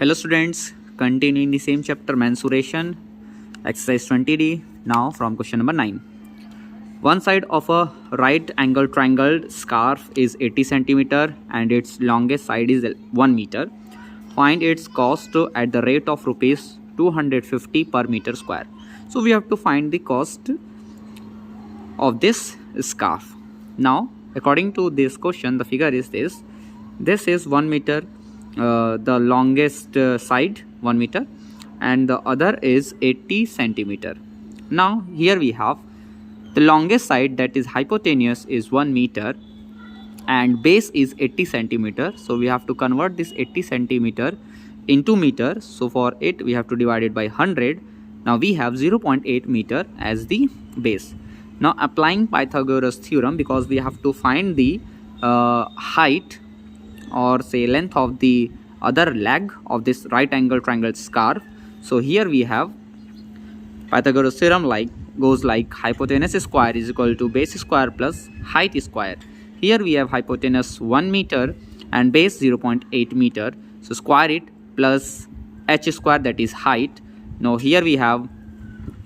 Hello students, continuing the same chapter mensuration, exercise 20D, now from question number 9. One side of a right angle triangle scarf is 80 centimeter and its longest side is 1 meter. Find its cost at the rate of rupees 250 per meter square. So we have to find the cost of this scarf. Now according to this question, the figure is this. This is 1 meter. The longest side 1 meter and the other is 80 centimeter. Now here we have the longest side, that is hypotenuse, is 1 meter and base is 80 centimeter. So we have to convert this 80 centimeter into meter. So for it we have to divide it by 100. Now we have 0.8 meter as the base. Now applying Pythagoras theorem, because we have to find the height or say length of the other leg of this right angle triangle scarf. So here we have Pythagoras theorem goes like hypotenuse square is equal to base square plus height square. Here we have hypotenuse 1 meter and base 0.8 meter. So square it plus h square, that is height. Now here we have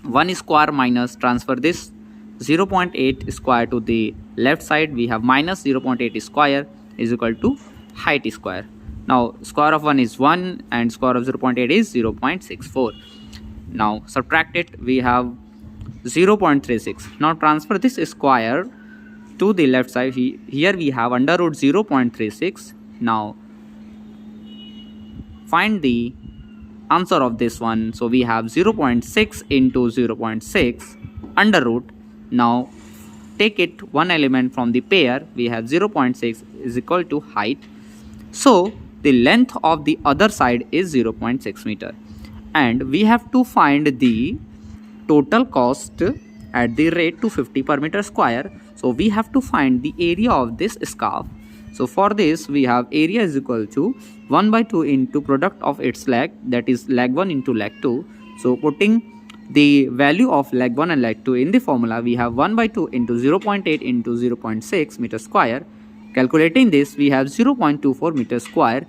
1 square minus transfer this 0.8 square to the left side. We have minus 0.8 square is equal to height square. Now square of 1 is 1 and square of 0.8 is 0.64. Now subtract it, we have 0.36. Now transfer this square to the left side. Here we have under root 0.36. Now find the answer of this one. So we have 0.6 into 0.6 under root. Now take it one element from the pair. We have 0.6 is equal to height. So the length of the other side is 0.6 meter and we have to find the total cost at the rate 250 per meter square. So we have to find the area of this scarf. So for this we have area is equal to 1 by 2 into product of its leg, that is leg 1 into leg 2. So putting the value of leg 1 and leg 2 in the formula, we have 1 by 2 into 0.8 into 0.6 meter square. Calculating this, we have 0.24 meter square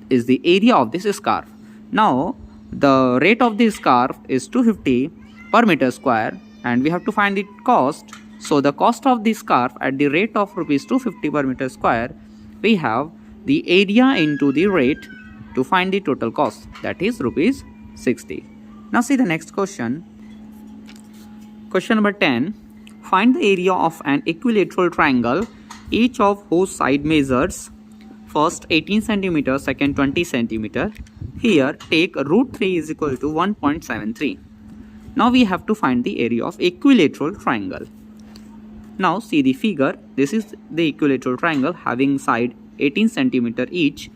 is the area of this scarf. Now the rate of this scarf is 250 per meter square and we have to find the cost. So the cost of this scarf at the rate of rupees 250 per meter square, we have the area into the rate to find the total cost, that is rupees 60. Now see the next question. Question number 10. Find the area of an equilateral triangle, each of whose side measures first 18 cm, second 20 cm. Here take root 3 is equal to 1.73. Now we have to find the area of equilateral triangle. Now see the figure. This is the equilateral triangle having side 18 cm each.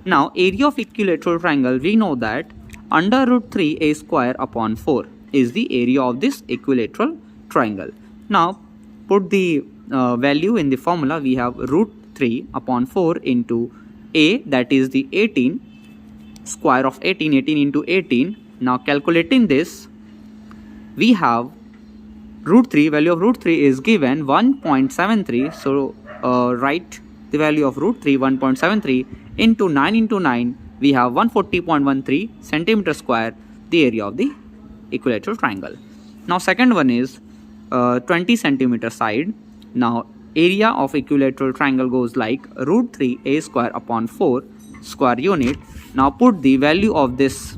Now area of equilateral triangle, we know that under root 3 a square upon 4 is the area of this equilateral triangle. Now put the value in the formula. We have root 3 upon 4 into a, that is the 18, square of 18 into 18. Now calculating this, we have root 3, value of root 3 is given 1.73. So write the value of root 3 1.73 into 9, we have 140.13 centimeter square, the area of the equilateral triangle. Now second one is 20 centimeter side. Now area of equilateral triangle goes like root 3 a square upon 4 square unit. Now put the value of this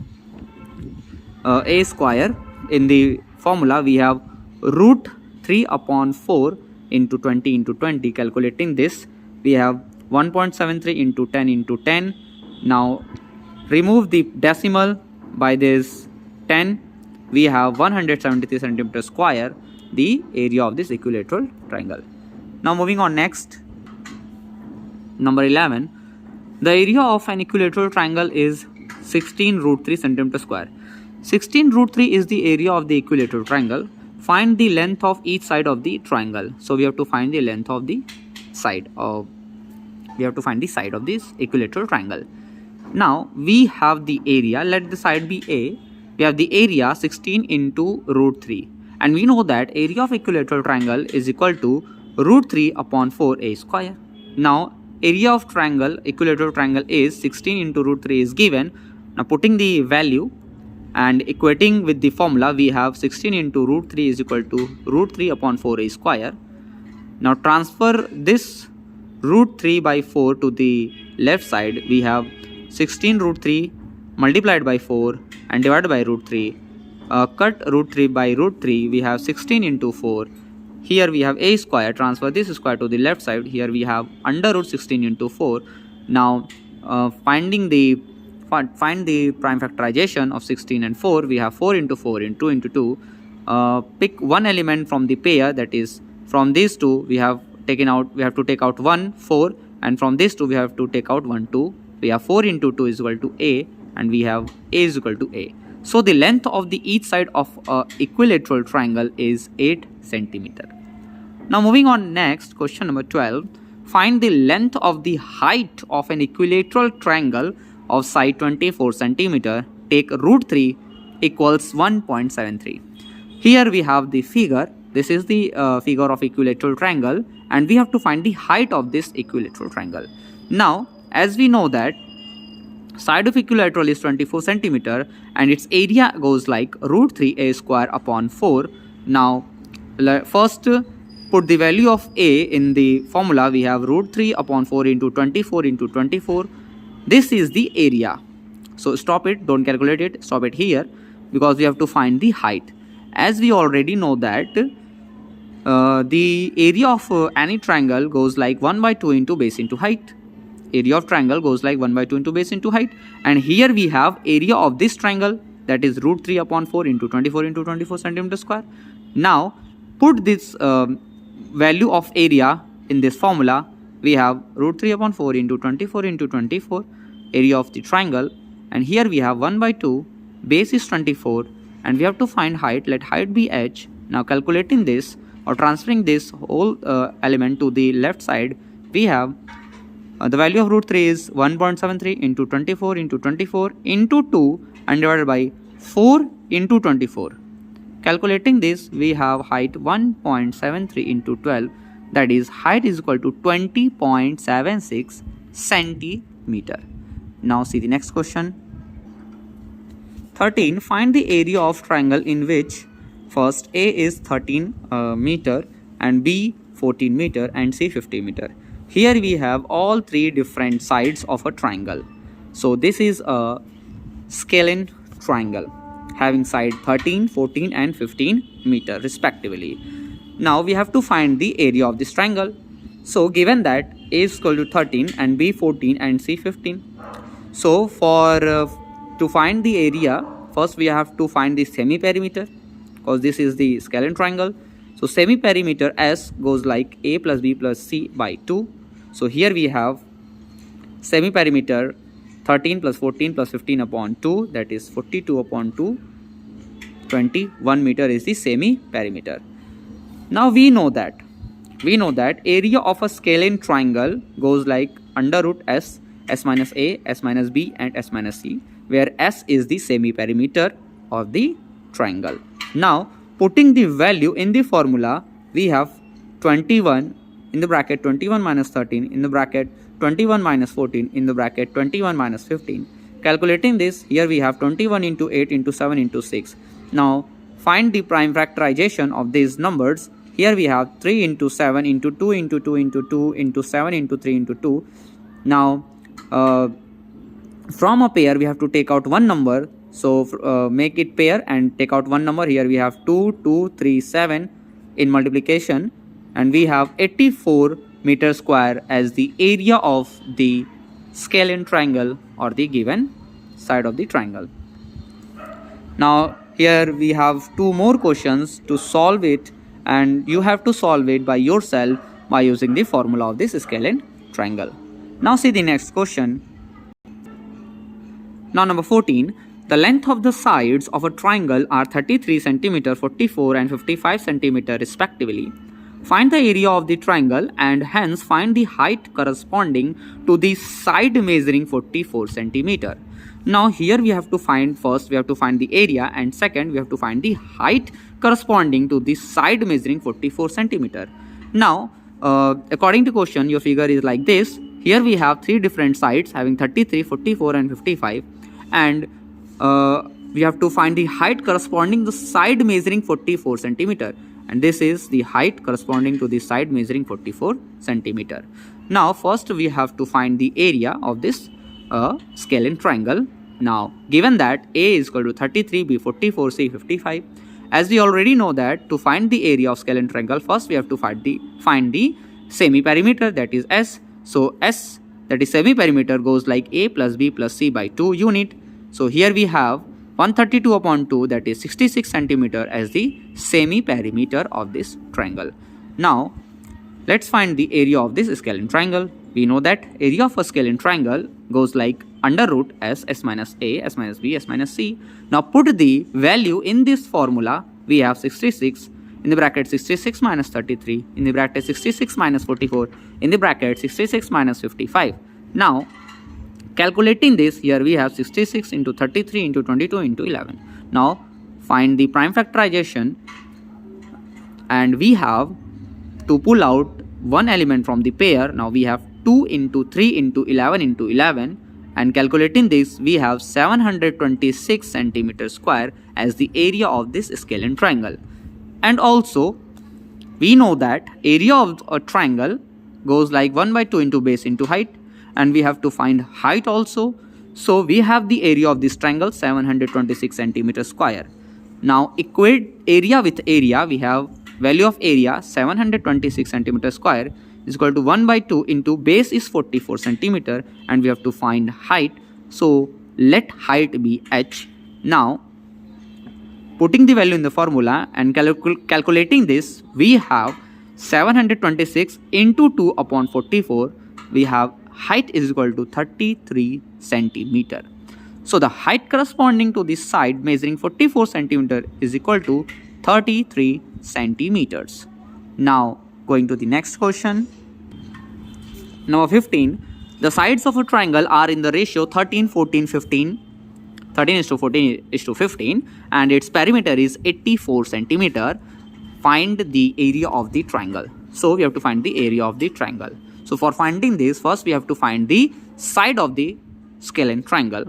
a square in the formula. We have root 3 upon 4 into 20 into 20. Calculating this, we have 1.73 into 10 into 10. Now remove the decimal by this 10. We have 173 centimeter square, the area of this equilateral triangle. Now moving on next, number 11. The area of an equilateral triangle is 16 root 3 centimeter square. 16 root 3 is the area of the equilateral triangle. Find the length of each side of the triangle. So we have to find the length of the side of, we have to find the side of this equilateral triangle. Now we have the area, let the side be a. We have the area 16 into root 3 and we know that area of equilateral triangle is equal to root 3 upon 4a square. Now area of triangle, equilateral triangle is 16 into root 3 is given Now putting the value and equating with the formula, we have 16 into root 3 is equal to root 3 upon 4a square. Now transfer this root 3 by 4 to the left side. We have 16 root 3 multiplied by 4 and divided by root 3. Cut root 3 by root 3, we have 16 into 4. Here we have a square. Transfer this square to the left side. Here we have under root 16 into 4. Now find the prime factorization of 16 and 4. We have 4 into 4 into 2 into 2. Pick one element from the pair, that is from these two we have to take out 1, 4, and from these two we have to take out 1, 2. We have 4 into 2 is equal to a, and we have a is equal to a. So the length of the each side of a equilateral triangle is 8 centimeter. Now moving on, next question number 12. Find the length of the height of an equilateral triangle of side 24 centimeter. Take root 3 equals 1.73. Here we have the figure. This is the figure of equilateral triangle, and we have to find the height of this equilateral triangle. Now as we know that side of equilateral is 24 centimeter and its area goes like root 3a square upon 4. Now first put the value of a in the formula. We have root 3 upon 4 into 24 into 24. This is the area. So stop it, don't calculate it, stop it here, because we have to find the height. As we already know that the area of any triangle goes like 1 by 2 into base into height. Area of triangle goes like 1 by 2 into base into height. And here we have area of this triangle, that is root 3 upon 4 into 24 centimeter square. Now put this value of area in this formula. We have root 3 upon 4 into 24 area of the triangle, and here we have 1 by 2, base is 24, and we have to find height. Let height be h. Now calculating this or transferring this whole element to the left side, we have the value of root 3 is 1.73 into 24 into 2 and divided by 4 into 24. Calculating this, we have height 1.73 into 12, that is height is equal to 20.76 centimeter. Now see the next question. 13. Find the area of triangle in which first A is 13 meter and B 14 meter and C 50 meter. Here we have all three different sides of a triangle. So this is a scalene triangle having side 13, 14 and 15 meter respectively. Now we have to find the area of this triangle. So given that A is equal to 13 and B 14 and C 15. So for to find the area, first we have to find the semi-perimeter, because this is the scalene triangle. So semi-perimeter S goes like A plus B plus C by 2. So here we have semi-perimeter 13 plus 14 plus 15 upon 2, that is 42 upon 2, 21 meter is the semi-perimeter. Now we know that area of a scalene triangle goes like under root S, S minus A, S minus B and S minus C, where S is the semi-perimeter of the triangle. Now putting the value in the formula, we have 21 in the bracket 21 minus 13 in the bracket 21 minus 14 in the bracket 21 minus 15. Calculating this, here we have 21 into 8 into 7 into 6. Now find the prime factorization of these numbers. Here we have 3 into 7 into 2 into 2 into 2 into 7 into 3 into 2. Now from a pair we have to take out one number. So make it pair and take out one number. Here we have 2, 2, 3, 7 in multiplication, and we have 84 meter square as the area of the scalene triangle or the given side of the triangle. Now here we have two more questions to solve it, and you have to solve it by yourself by using the formula of this scalene triangle. Now see the next question. Now number 14. The length of the sides of a triangle are 33 cm, 44 and 55 cm respectively. Find the area of the triangle and hence find the height corresponding to the side measuring 44 cm. Now here we have to find, first we have to find the area, and second we have to find the height corresponding to the side measuring 44 cm. Now according to question, your figure is like this. Here we have three different sides having 33, 44 and 55, and we have to find the height corresponding to the side measuring 44 centimeter, and this is the height corresponding to the side measuring 44 centimeter. Now first we have to find the area of this scalene triangle. Now given that A is equal to 33, B 44, C 55, as we already know that to find the area of scalene triangle, first we have to find the semi-perimeter, that is S. So S, that is semi-perimeter, goes like A plus B plus C by 2 unit. So here we have 132 upon 2, that is 66 centimeter as the semi-perimeter of this triangle. Now let's find the area of this scalene triangle. We know that area of a scalene triangle goes like under root S minus A, S minus B, S minus C. Now put the value in this formula. We have 66 in the bracket 66 minus 33 in the bracket 66 minus 44 in the bracket 66 minus 55. Now calculating this, here we have 66 into 33 into 22 into 11. Now find the prime factorization, and we have to pull out one element from the pair. Now we have 2 into 3 into 11 into 11, and calculating this we have 726 centimeter square as the area of this scalene triangle. And also we know that area of a triangle goes like 1 by 2 into base into height, and we have to find height also. So we have the area of this triangle 726 centimeter square. Now equate area with area. We have value of area 726 centimeter square is equal to 1 by 2 into base is 44 centimeter, and we have to find height. So let height be h. Now putting the value in the formula and calculating this, we have 726 into 2 upon 44. We have height is equal to 33 centimeter. So the height corresponding to this side measuring 44 centimeter is equal to 33 centimeters. Now going to the next question. Number 15. The sides of a triangle are in the ratio 13, 14, 15. 13 is to 14 is to 15, and its perimeter is 84 centimeter. Find the area of the triangle. So we have to find the area of the triangle. So for finding this, first we have to find the side of the scalene triangle.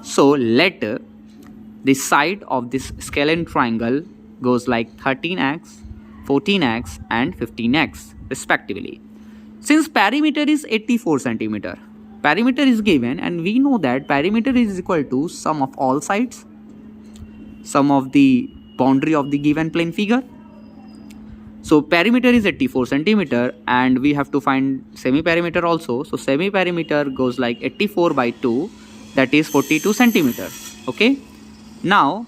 So let the side of this scalene triangle goes like 13x, 14x and 15x respectively. Since perimeter is 84 centimeter, perimeter is given, and we know that perimeter is equal to sum of all sides, sum of the boundary of the given plane figure. So perimeter is 84 centimeter, and we have to find semi-perimeter also. So semi-perimeter goes like 84 by 2, that is 42 centimeter. Okay. Now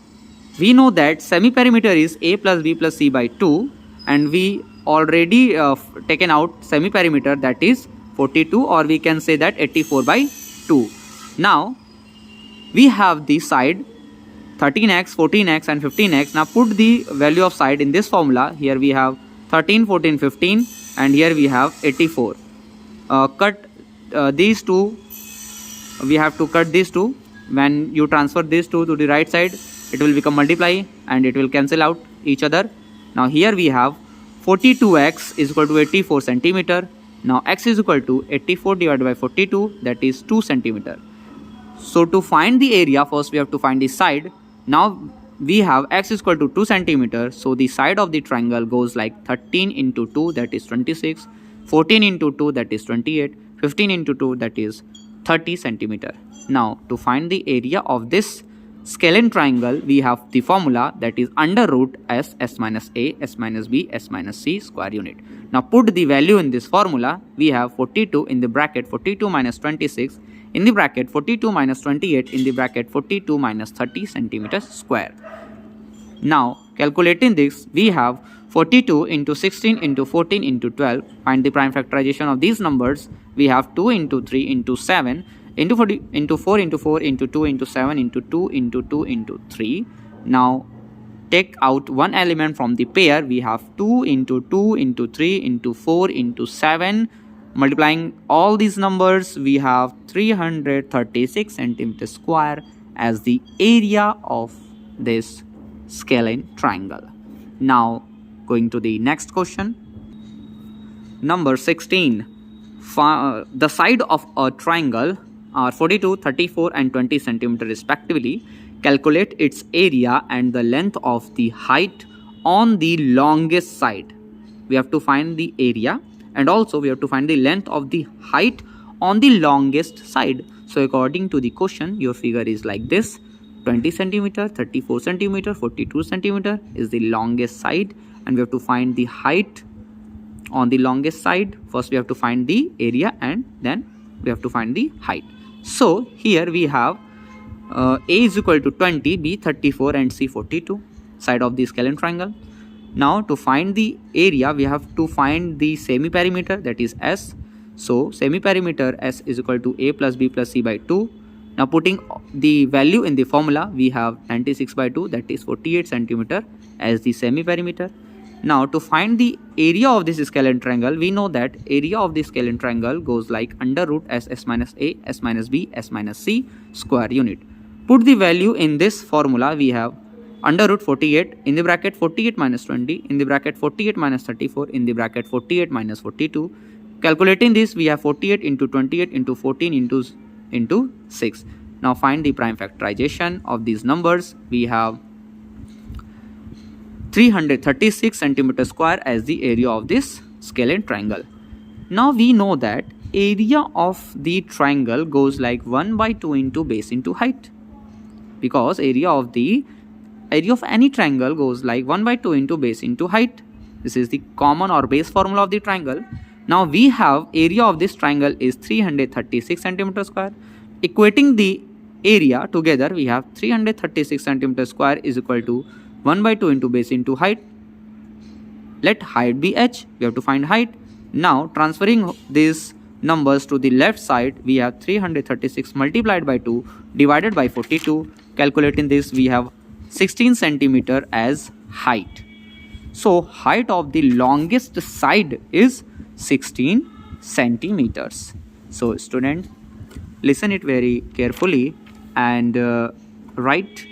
we know that semi-perimeter is A plus B plus C by 2, and we already taken out semi-perimeter, that is 42, or we can say that 84 by 2. Now we have the side 13x, 14x and 15x. Now put the value of side in this formula. Here we have 13, 14, 15, and here we have 84. Cut these two. We have to cut these two. When you transfer these two to the right side, it will become multiply and it will cancel out each other. Now here we have 42x is equal to 84 centimeter. Now x is equal to 84 divided by 42, that is 2 centimeter. So to find the area, first we have to find the side. Now we have x is equal to 2 centimeter. So the side of the triangle goes like 13 into 2, that is 26, 14 into 2, that is 28, 15 into 2, that is 30 centimeter. Now to find the area of this scalene triangle, we have the formula, that is under root S minus A, S minus B, S minus C square unit. Now put the value in this formula. We have 42 in the bracket 42 minus 26 in the bracket 42 minus 28 in the bracket 42 minus 30 centimeters square. Now calculating this, we have 42 into 16 into 14 into 12. Find the prime factorization of these numbers. We have 2 into 3 into 7 into 40 into 4 into 4 into 2 into 7 into 2 into 2 into 3. Now take out one element from the pair. We have 2 into 2 into 3 into 4 into 7. Multiplying all these numbers, we have 336 centimeters square as the area of this scalene triangle. Now going to the next question. Number 16. The side of a triangle are 42, 34 and 20 centimeter respectively. Calculate its area and the length of the height on the longest side. We have to find the area and also we have to find the length of the height on the longest side. So according to the question, your figure is like this: 20 centimeter, 34 centimeter, 42 centimeter is the longest side, and we have to find the height on the longest side. First we have to find the area and then we have to find the height. So here we have A is equal to 20, B 34 and C 42 side of the scalene triangle. Now to find the area we have to find the semi-perimeter, that is S. So semi-perimeter S is equal to A plus B plus C by 2. Now putting the value in the formula, we have 96 by 2, that is 48 centimeter as the semi-perimeter. Now to find the area of this scalene triangle, we know that area of the scalene triangle goes like under root S minus A, S minus B, S minus C square unit. Put the value in this formula, we have under root 48 in the bracket 48 minus 20 in the bracket 48 minus 34 in the bracket 48 minus 42. Calculating this, we have 48 into 28 into 14 into 6. Now find the prime factorization of these numbers. We have 336 centimeter square as the area of this scalene triangle. Now we know that area of the triangle goes like 1 by 2 into base into height, because area of any triangle goes like 1 by 2 into base into height. This is the common or base formula of the triangle. Now we have area of this triangle is 336 centimeter square. Equating the area together, we have 336 centimeter square is equal to 1 by 2 into base into height. Let height be h. We have to find height. Now transferring these numbers to the left side, we have 336 multiplied by 2 divided by 42. Calculating this, we have 16 centimeter as height. So height of the longest side is 16 centimeters. So student, listen it very carefully and write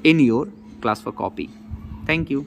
in your class for copy. Thank you.